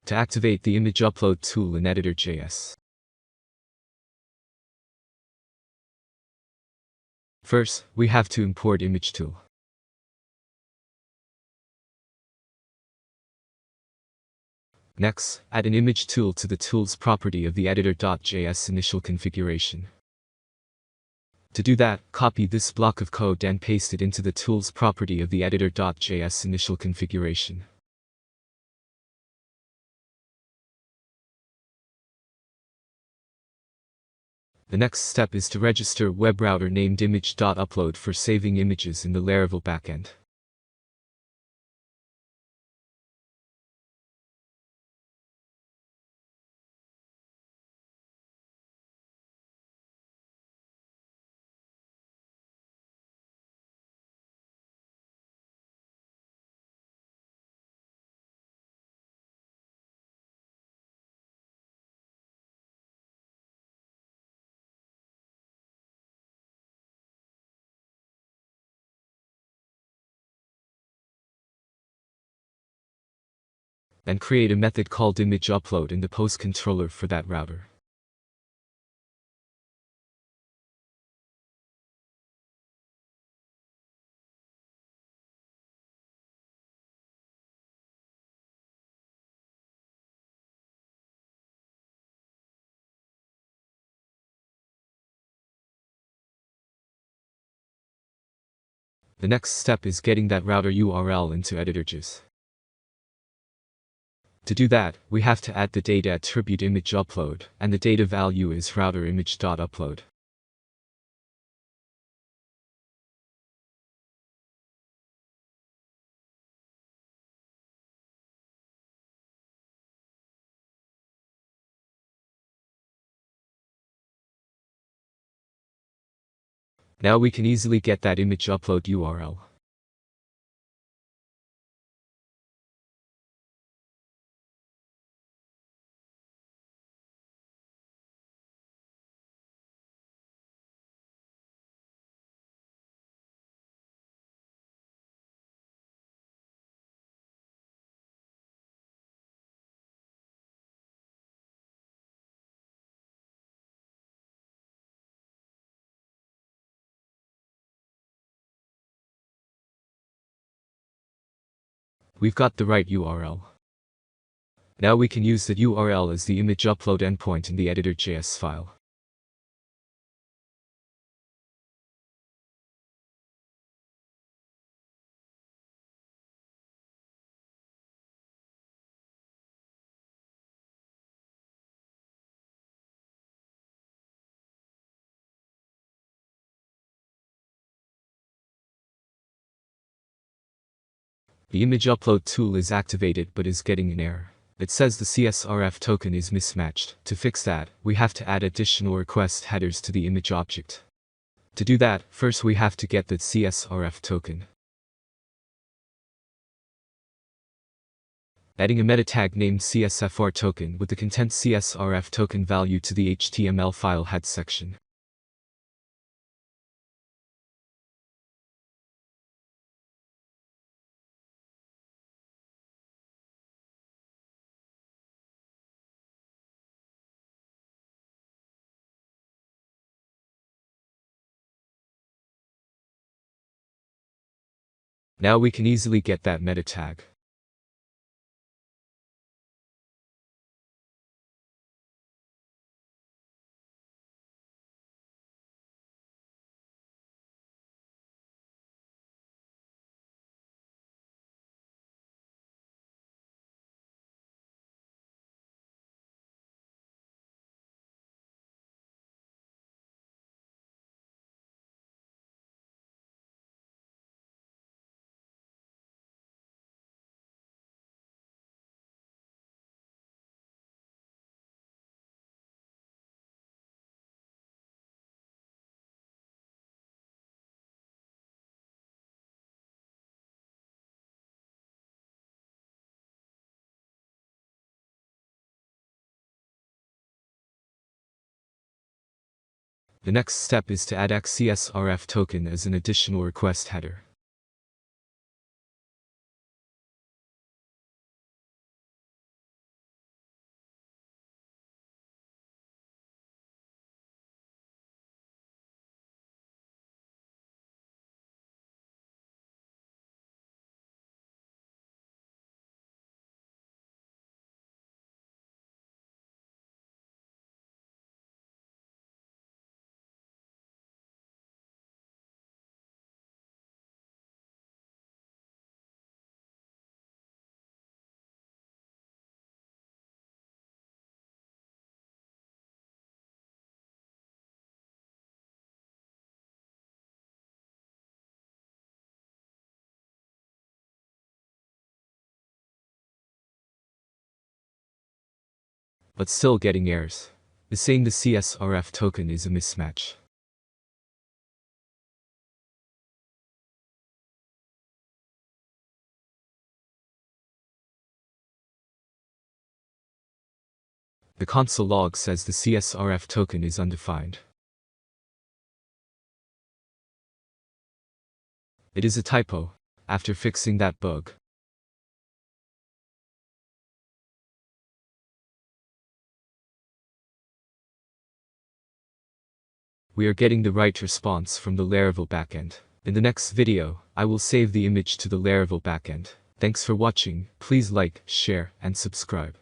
To activate the image upload tool in Editor.js. First, we have to import Image Tool. Next, add an image tool to the tools property of the Editor.js initial configuration. To do that, copy this block of code and paste it into the tools property of the Editor.js initial configuration. The next step is to register a web router named image.upload for saving images in the Laravel backend. And create a method called image upload in the post controller for that router. The next step is getting that router URL into Editor.js. To do that, we have to add the data attribute image upload, and the data value is router image.upload. Now we can easily get that image upload URL. We've got the right URL. Now we can use that URL as the image upload endpoint in the Editor.js file. The image upload tool is activated but is getting an error. It says the CSRF token is mismatched. To fix that, we have to add additional request headers to the image object. To do that, first we have to get the CSRF token. Adding a meta tag named CSFR token with the content CSRF token value to the HTML file head section. Now we can easily get that meta tag. The next step is to add CSRF token as an additional request header. but still getting errors. Is saying the CSRF token is a mismatch. The console log says the CSRF token is undefined. It is a typo. After fixing that bug, we are getting the right response from the Laravel backend. In the next video, I will save the image to the Laravel backend. Thanks for watching. Please like, share, and subscribe.